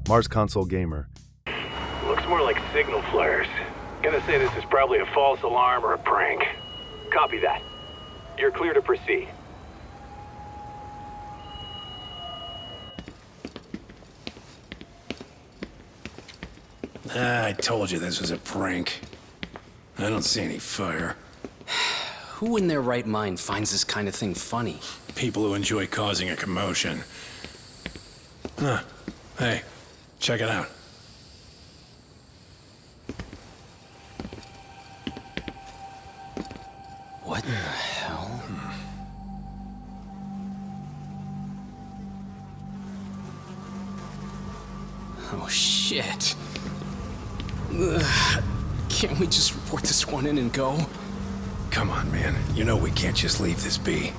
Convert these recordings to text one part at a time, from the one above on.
Mars Console Gamer. Looks more like signal flares. Gonna say this is probably a false alarm or a prank. Copy that. You're clear to proceed. I told you this was a prank. I don't see any fire. Who in their right mind finds this kind of thing funny? People who enjoy causing a commotion. Huh. Hey, check it out. What the hell? Oh, shit. Ugh. Can't we just report this one in and go? Come on, man. You know we can't just leave this be.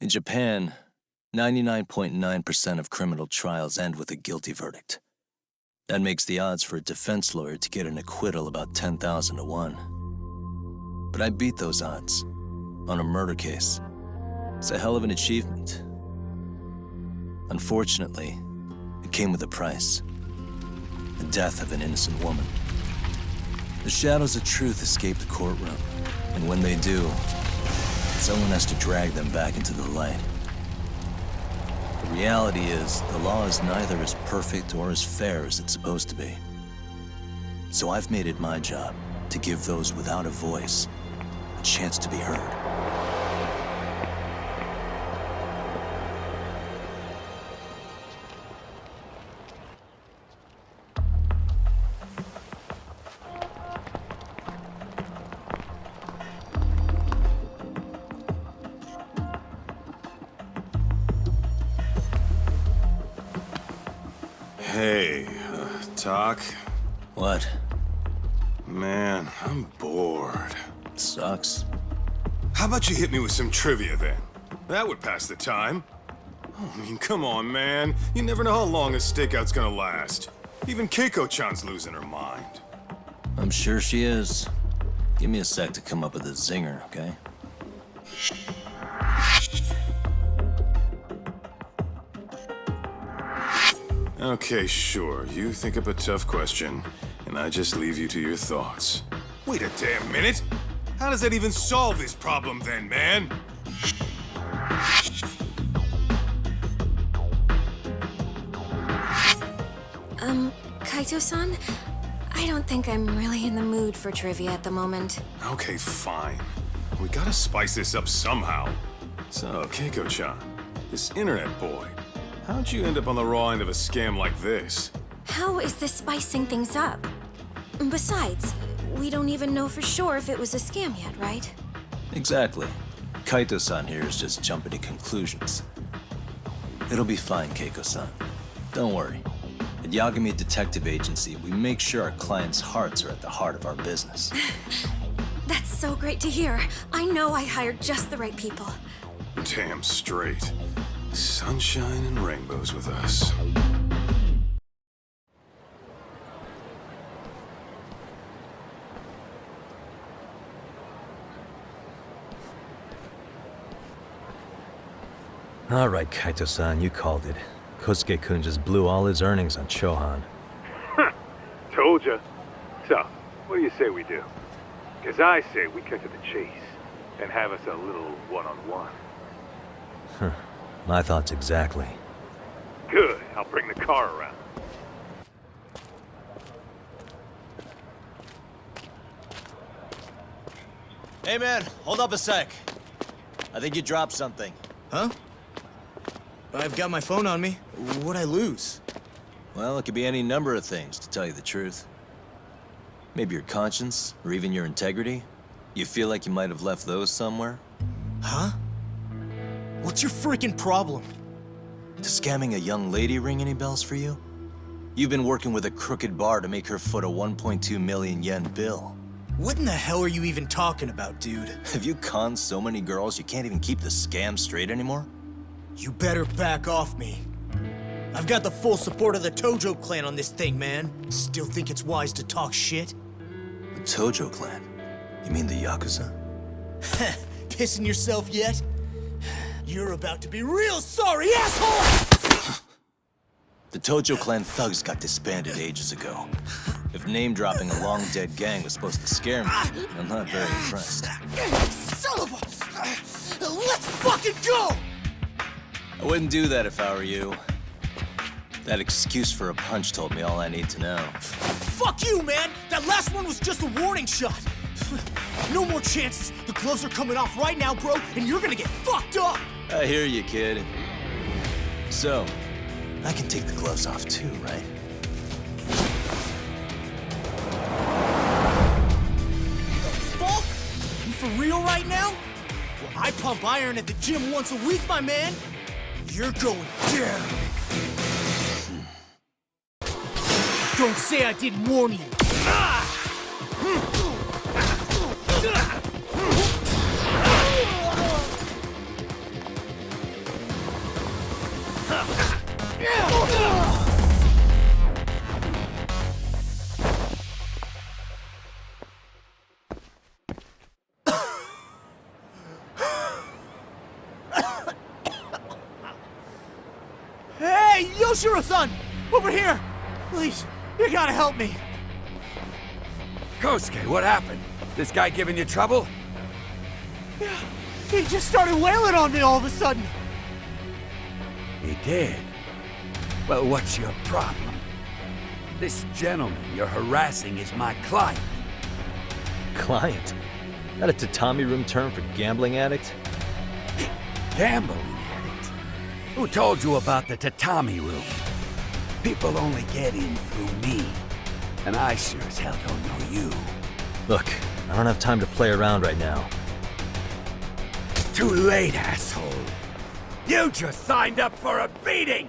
In Japan, 99.9% of criminal trials end with a guilty verdict. That makes the odds for a defense lawyer to get an acquittal about 10,000 to 1. But I beat those odds on a murder case. It's a hell of an achievement. Unfortunately, it came with a price. The death of an innocent woman. The shadows of truth escape the courtroom, and when they do, someone has to drag them back into the light. The reality is, the law is neither as perfect or as fair as it's supposed to be. So I've made it my job to give those without a voice a chance to be heard. Hey, Doc? What? Man, I'm bored. Sucks. How about you hit me with some trivia then? That would pass the time. Oh, I mean, come on, man. You never know how long a stakeout's gonna last. Even Keiko-chan's losing her mind. I'm sure she is. Give me a sec to come up with a zinger, okay? Okay, sure. You think up a tough question, and I just leave you to your thoughts. Wait a damn minute! How does that even solve this problem then, man? Kaito-san? I don't think I'm really in the mood for trivia at the moment. Okay, fine. We gotta spice this up somehow. So, Keiko-chan, this internet boy, how'd you end up on the raw end of a scam like this? How is this spicing things up? Besides, we don't even know for sure if it was a scam yet, right? Exactly. Kaito-san here is just jumping to conclusions. It'll be fine, Keiko-san. Don't worry. At Yagami Detective Agency, we make sure our clients' hearts are at the heart of our business. That's so great to hear. I know I hired just the right people. Damn straight. Sunshine and rainbows with us. All right, Kaito-san, you called it. Kosuke-kun just blew all his earnings on Chohan. Told ya. So, what do you say we do? Because I say we cut to the chase and have us a little one-on-one. My thoughts exactly. Good. I'll bring the car around. Hey man, hold up a sec. I think you dropped something. Huh? I've got my phone on me. What'd I lose? Well, it could be any number of things, to tell you the truth. Maybe your conscience, or even your integrity. You feel like you might have left those somewhere? Huh? What's your freaking problem? Does scamming a young lady ring any bells for you? You've been working with a crooked bar to make her foot a 1.2 million yen bill. What in the hell are you even talking about, dude? Have you conned so many girls you can't even keep the scam straight anymore? You better back off me. I've got the full support of the Tojo clan on this thing, man. Still think it's wise to talk shit? The Tojo clan? You mean the Yakuza? Pissing yourself yet? You're about to be real sorry, asshole! The Tojo clan thugs got disbanded ages ago. If name-dropping a long-dead gang was supposed to scare me, I'm not very impressed. Son of a... Let's fucking go! I wouldn't do that if I were you. That excuse for a punch told me all I need to know. Fuck you, man! That last one was just a warning shot! No more chances! The gloves are coming off right now, bro, and you're gonna get fucked up! I hear you, kid. So, I can take the gloves off too, right? Fuck? You for real right now? Well, I pump iron at the gym once a week, my man. You're going down. Don't say I didn't warn you. Hey, Yoshiro-san! Over here! Please, you gotta help me. Kosuke, what happened? This guy giving you trouble? Yeah, he just started wailing on me all of a sudden. He did? Well, what's your problem? This gentleman you're harassing is my client. Client? That a tatami room term for gambling addict? Gambling addict? Who told you about the tatami room? People only get in through me. And I sure as hell don't know you. Look, I don't have time to play around right now. Too late, asshole. You just signed up for a beating!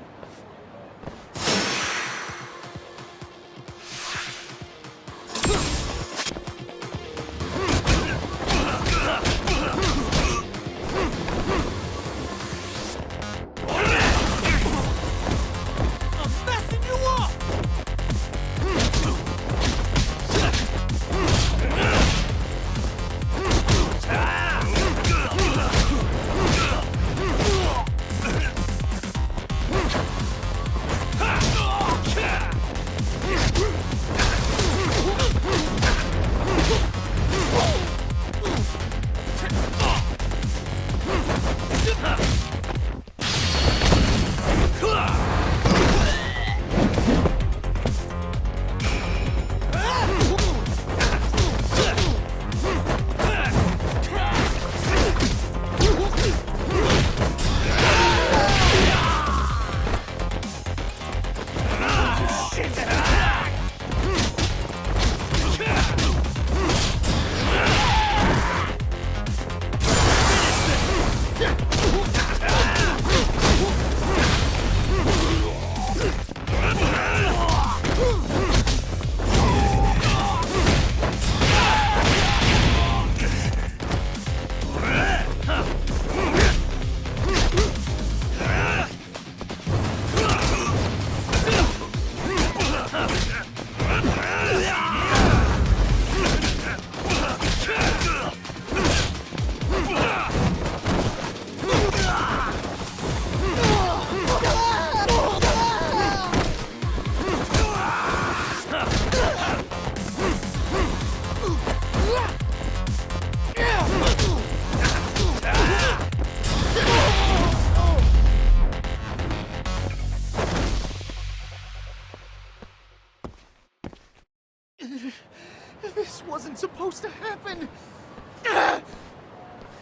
This wasn't supposed to happen.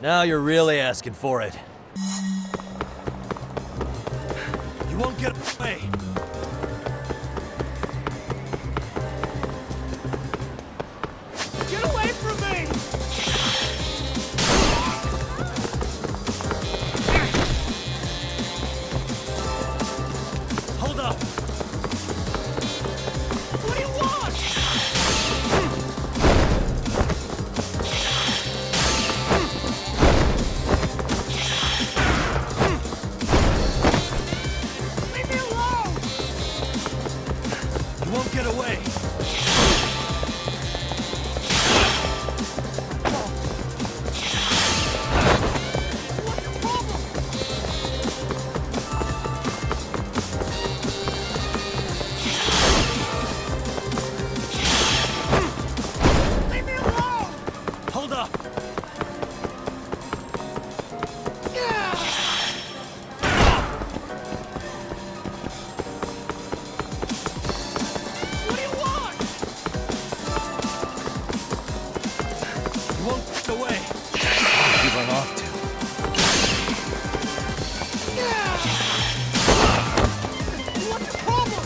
Now you're really asking for it. You won't get away. Get away from me! won't get away. Leave me alone! Hold up. What do you want? You won't get away. You run off to. What's your problem?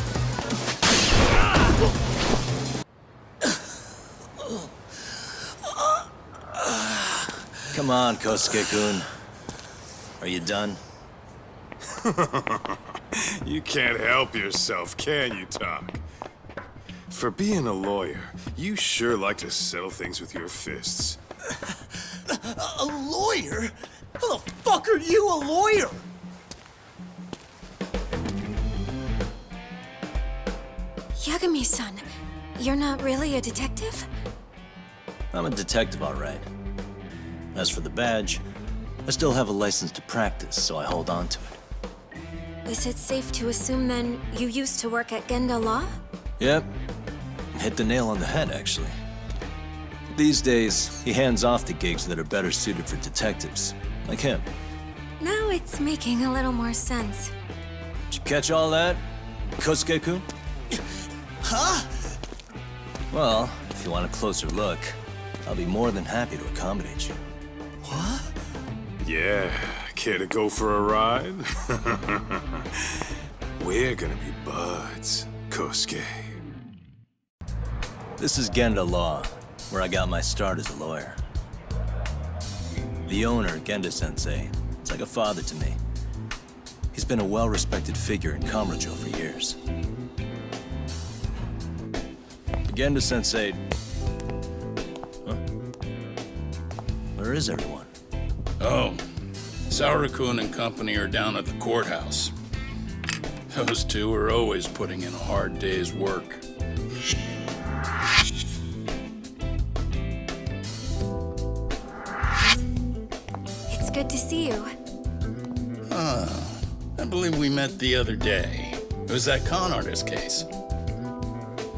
Come on, Kosuke-kun. Are you done? You can't help yourself, can you, Tak? For being a lawyer, you sure like to settle things with your fists. A lawyer? How the fuck are you a lawyer? Yagami-san, you're not really a detective? I'm a detective, all right. As for the badge, I still have a license to practice, so I hold on to it. Is it safe to assume then you used to work at Genda Law? Yep. Hit the nail on the head, actually. These days, he hands off the gigs that are better suited for detectives, like him. Now it's making a little more sense. Did you catch all that, Kosuke-kun? Huh? Well, if you want a closer look, I'll be more than happy to accommodate you. What? Yeah, care to go for a ride? We're gonna be buds, Kosuke. This is Genda Law, where I got my start as a lawyer. The owner, Genda-sensei, is like a father to me. He's been a well-respected figure in Kamurocho for years. Genda-sensei... Huh? Where is everyone? Oh, Saura-kun and company are down at the courthouse. Those two are always putting in a hard day's work. It's good to see you. I believe we met the other day. It was that con artist case.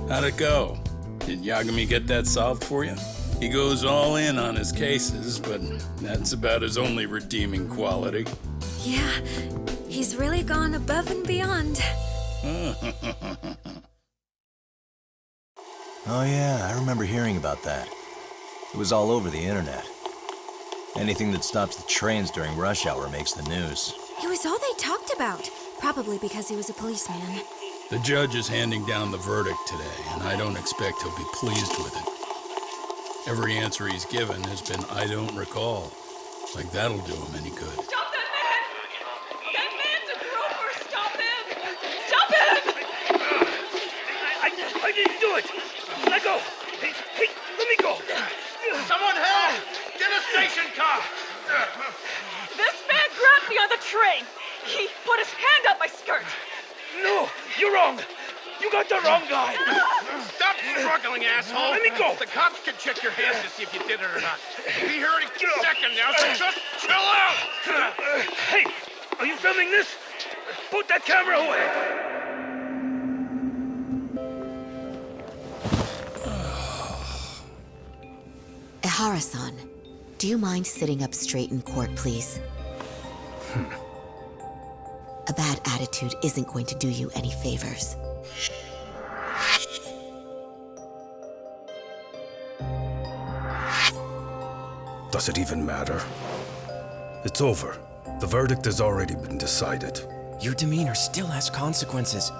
How'd it go? Did Yagami get that solved for you? He goes all in on his cases, but that's about his only redeeming quality. Yeah, he's really gone above and beyond. Oh yeah, I remember hearing about that. It was all over the internet. Anything that stops the trains during rush hour makes the news. It was all they talked about. Probably because he was a policeman. The judge is handing down the verdict today, and I don't expect he'll be pleased with it. Every answer he's given has been, I don't recall. Like that'll do him any good. Stop that man! That man's a groper! Stop him! Stop him! I didn't do it! Let go! Hey, let me go! Someone help! Get a station car! This man grabbed me on the train! He put his hand up my skirt! No! You're wrong! You got the wrong guy! Stop struggling, asshole! Let me go! The cops can check your hands to see if you did it or not. Be here any second now, so just chill out! Hey! Are you filming this? Put that camera away! Ehara-san, do you mind sitting up straight in court, please? A bad attitude isn't going to do you any favors. Does it even matter? It's over. The verdict has already been decided. Your demeanor still has consequences.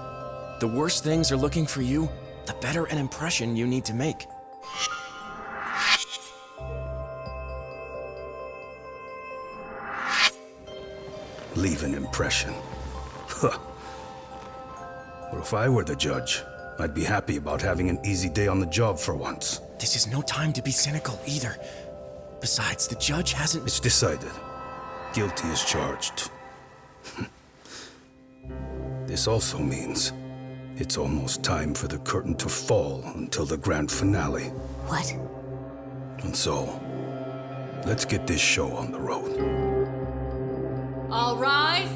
The worse things are looking for you, the better an impression you need to make. Leave an impression. Huh. Well, if I were the judge, I'd be happy about having an easy day on the job for once. This is no time to be cynical either. Besides, the judge hasn't... It's decided. Guilty is charged. This also means It's almost time for the curtain to fall until the grand finale. What? And so, let's get this show on the road. All rise.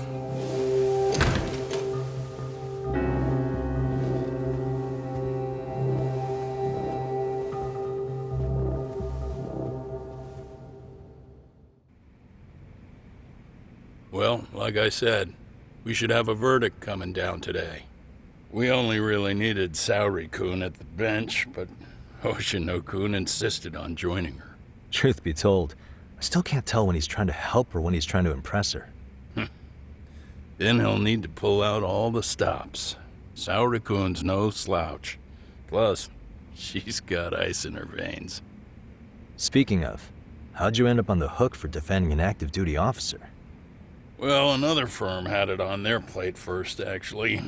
Well, like I said, we should have a verdict coming down today. We only really needed Saori-kun at the bench, but Hoshino-kun insisted on joining her. Truth be told, I still can't tell when he's trying to help or when he's trying to impress her. Then he'll need to pull out all the stops. Saori-kun's no slouch. Plus, she's got ice in her veins. Speaking of, how'd you end up on the hook for defending an active duty officer? Well, another firm had it on their plate first, actually.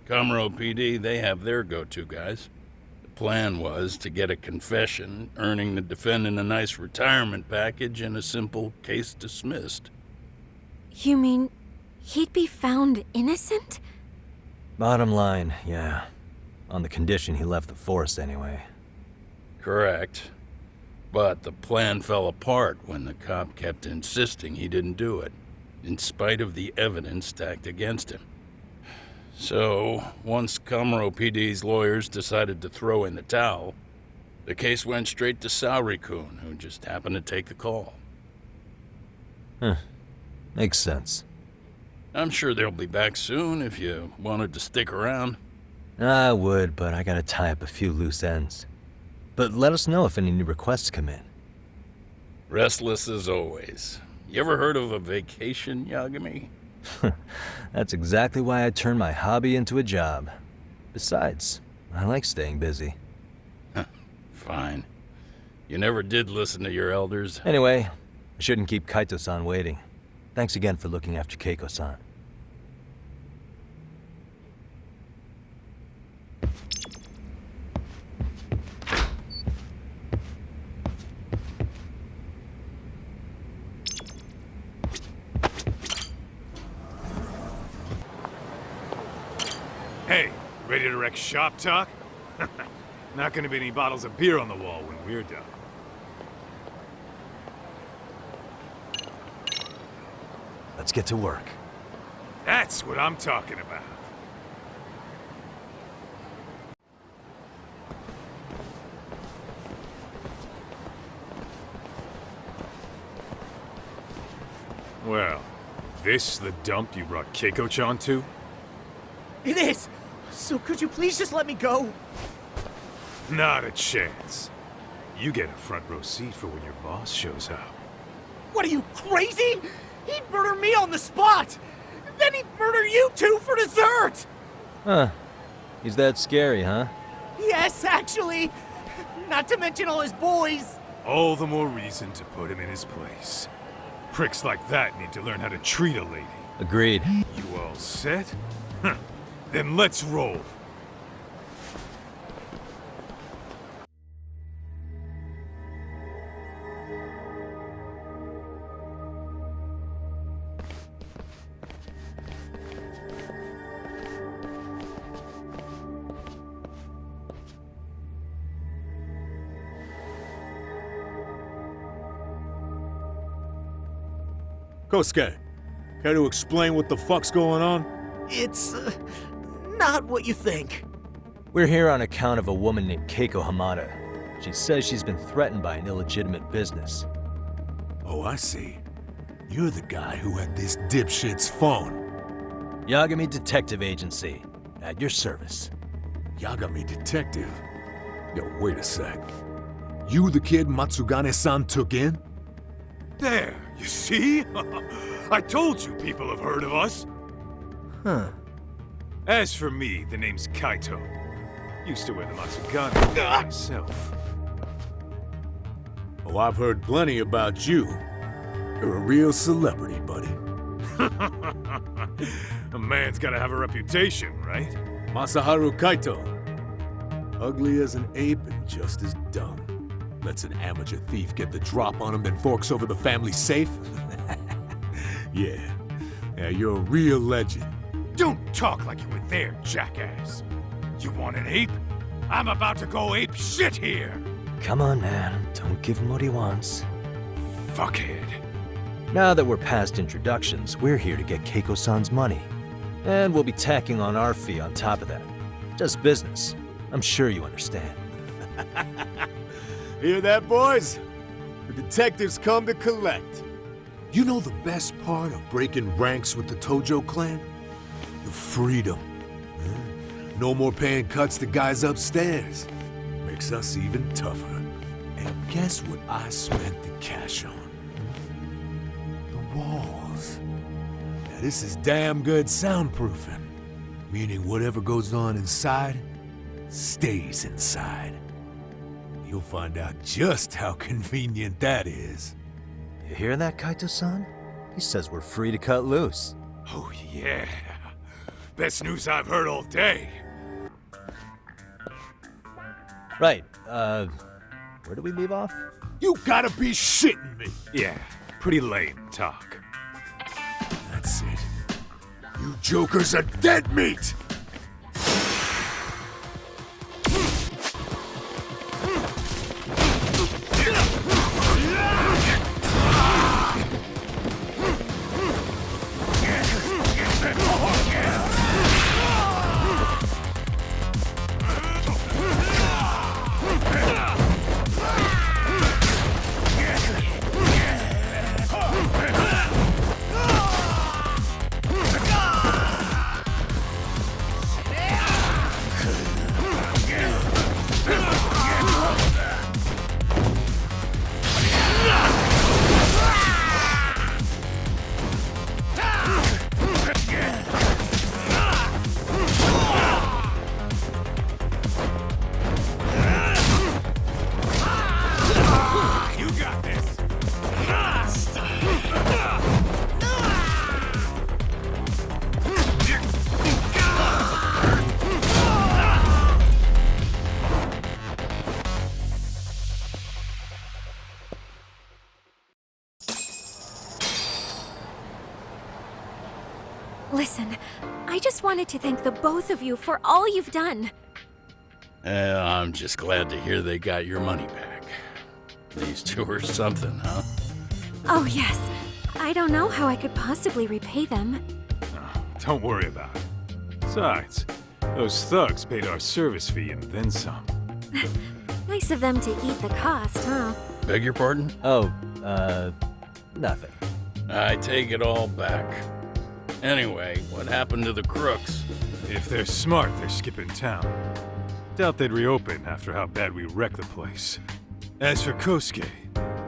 Comro PD, they have their go-to guys. The plan was to get a confession, earning the defendant a nice retirement package and a simple case dismissed. You mean he'd be found innocent? Bottom line, yeah. On the condition he left the force anyway. Correct. But the plan fell apart when the cop kept insisting he didn't do it, in spite of the evidence stacked against him. So, once Comro PD's lawyers decided to throw in the towel, the case went straight to Saori-kun, who just happened to take the call. Makes sense. I'm sure they'll be back soon if you wanted to stick around. I would, but I gotta tie up a few loose ends. But let us know if any new requests come in. Restless as always. You ever heard of a vacation, Yagami? That's exactly why I turned my hobby into a job. Besides, I like staying busy. Fine. You never did listen to your elders. Anyway, I shouldn't keep Kaito-san waiting. Thanks again for looking after Keiko-san. Hey, ready to wreck shop talk? Not gonna be any bottles of beer on the wall when we're done. Let's get to work. That's what I'm talking about. Well, this the dump you brought Keiko-chan to? It is! So could you please just let me go? Not a chance. You get a front row seat for when your boss shows up. What are you, crazy? He'd murder me on the spot! Then he'd murder you two for dessert! Huh. He's that scary, huh? Yes, actually. Not to mention all his boys. All the more reason to put him in his place. Pricks like that need to learn how to treat a lady. Agreed. You all set? Then let's roll. Kosuke, care to explain what the fuck's going on? It's not what you think. We're here on account of a woman named Keiko Hamada. She says she's been threatened by an illegitimate business. Oh, I see. You're the guy who had this dipshit's phone. Yagami Detective Agency, at your service. Yagami Detective? Yo, wait a sec. You the kid Matsugane-san took in? There, you see? I told you people have heard of us. Huh. As for me, the name's Kaito. Used to wear the Matsugane myself. Oh, I've heard plenty about you. You're a real celebrity, buddy. A man's gotta have a reputation, right? Masaharu Kaito. Ugly as an ape and just as dumb. Lets an amateur thief get the drop on him, then forks over the family safe? Yeah, you're a real legend. Don't talk like you were there, jackass. You want an ape? I'm about to go ape shit here! Come on, man. Don't give him what he wants. Fuckhead. Now that we're past introductions, we're here to get Keiko-san's money. And we'll be tacking on our fee on top of that. Just business. I'm sure you understand. Hear that, boys? The detectives come to collect. You know the best part of breaking ranks with the Tojo clan? The freedom. No more paying cuts to guys upstairs. Makes us even tougher. And guess what I spent the cash on? The walls. Now this is damn good soundproofing. Meaning whatever goes on inside, stays inside. You'll find out just how convenient that is. You hear that, Kaito-san? He says we're free to cut loose. Oh yeah. Best news I've heard all day. Right, where do we leave off? You gotta be shitting me! Yeah, pretty lame talk. That's it. You jokers are dead meat! Listen, I just wanted to thank the both of you for all you've done. I'm just glad to hear they got your money back. These two are something, huh? Oh, yes. I don't know how I could possibly repay them. Oh, don't worry about it. Besides, those thugs paid our service fee and then some. Nice of them to eat the cost, huh? Beg your pardon? Oh, nothing. I take it all back. Anyway, what happened to the crooks? If they're smart, they're skipping town. Doubt they'd reopen after how bad we wrecked the place. As for Kosuke,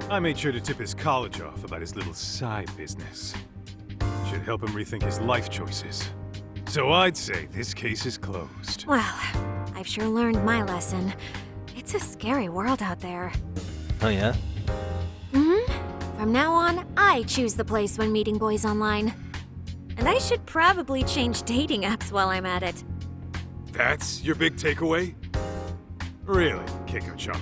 I made sure to tip his college off about his little side business. Should help him rethink his life choices. So I'd say this case is closed. Well, I've sure learned my lesson. It's a scary world out there. Oh yeah? Mm-hmm. From now on, I choose the place when meeting boys online. And I should probably change dating apps while I'm at it. That's your big takeaway? Really, Keiko-chan?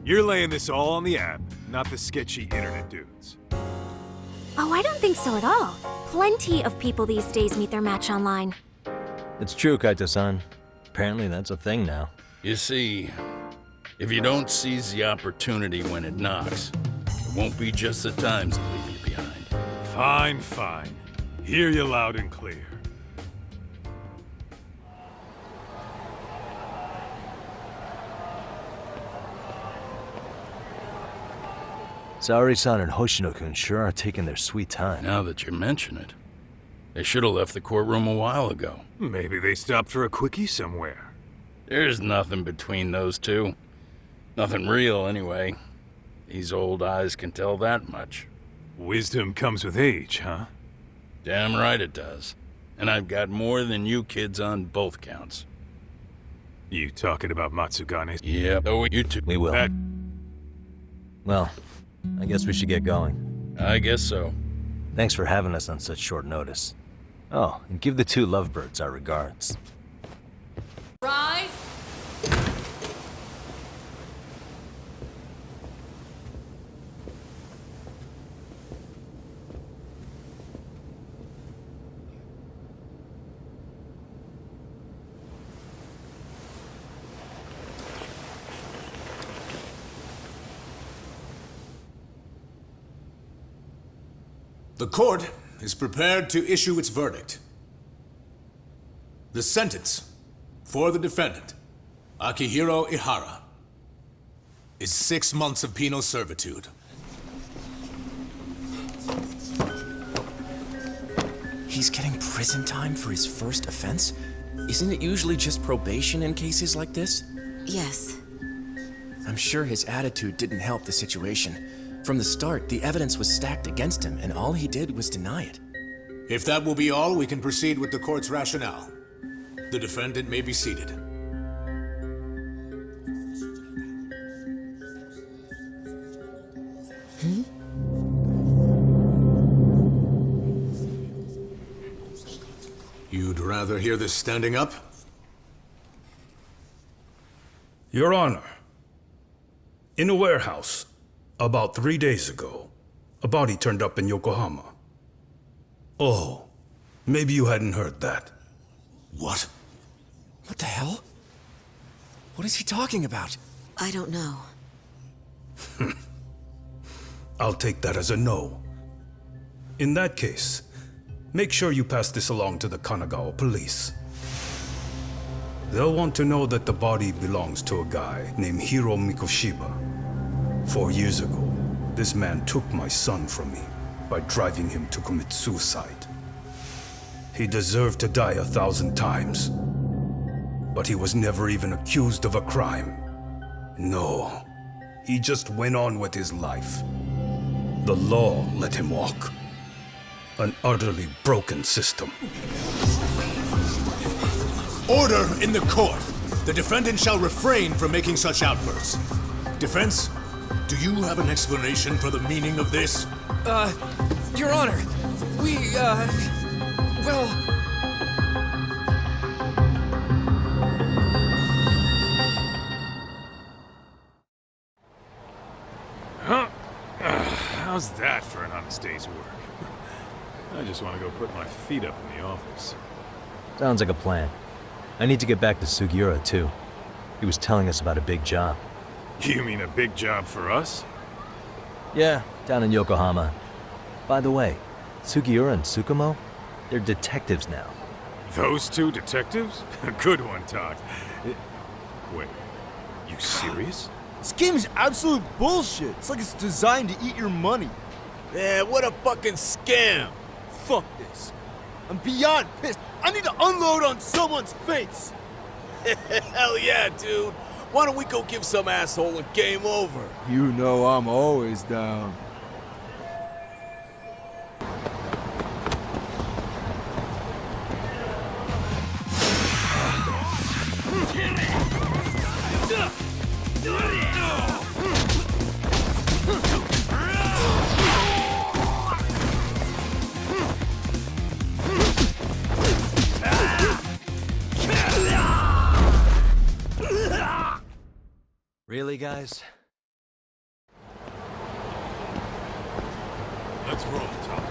You're laying this all on the app, not the sketchy internet dudes. Oh, I don't think so at all. Plenty of people these days meet their match online. It's true, Kaito-san. Apparently that's a thing now. You see, if you don't seize the opportunity when it knocks, it won't be just the times that leave you behind. Fine, fine. Hear you loud and clear. Saori-san and Hoshino-kun sure are taking their sweet time. Now that you mention it, they should have left the courtroom a while ago. Maybe they stopped for a quickie somewhere. There's nothing between those two. Nothing real, anyway. These old eyes can tell that much. Wisdom comes with age, huh? Damn right it does. And I've got more than you kids on both counts. You talking about Matsugane? Yep, oh, you two. We will. Well, I guess we should get going. I guess so. Thanks for having us on such short notice. Oh, and give the two lovebirds our regards. Rise! The court is prepared to issue its verdict. The sentence for the defendant, Akihiro Ihara, is 6 months of penal servitude. He's getting prison time for his first offense? Isn't it usually just probation in cases like this? Yes. I'm sure his attitude didn't help the situation. From the start, the evidence was stacked against him, and all he did was deny it. If that will be all, we can proceed with the court's rationale. The defendant may be seated. You'd rather hear this standing up? Your Honor, in a warehouse, about 3 days ago, a body turned up in Yokohama. Oh, maybe you hadn't heard that. What? What the hell? What is he talking about? I don't know. I'll take that as a no. In that case, make sure you pass this along to the Kanagawa police. They'll want to know that the body belongs to a guy named Hiro Mikoshiba. 4 years ago, this man took my son from me by driving him to commit suicide. He deserved to die 1,000 times, but he was never even accused of a crime. No, he just went on with his life. The law let him walk. An utterly broken system. Order in the court! The defendant shall refrain from making such outbursts. Defense, do you have an explanation for the meaning of this? Your Honor, well... Huh? How's that for an honest day's work? I just want to go put my feet up in the office. Sounds like a plan. I need to get back to Sugiura, too. He was telling us about a big job. You mean a big job for us? Yeah, down in Yokohama. By the way, Sugiura and Tsukumo, they're detectives now. Those two detectives? Good one, Todd. Wait, you serious? This game is absolute bullshit. It's like it's designed to eat your money. Yeah, what a fucking scam. Fuck this. I'm beyond pissed. I need to unload on someone's face. Hell yeah, dude. Why don't we go give some asshole a game over? You know I'm always down. Really, guys? Let's roll, Todd.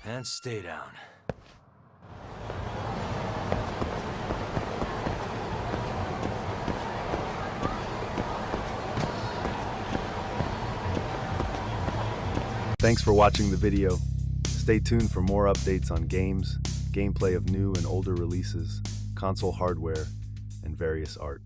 And stay down. Thanks for watching the video. Stay tuned for more updates on games, gameplay of new and older releases, console hardware, and various art.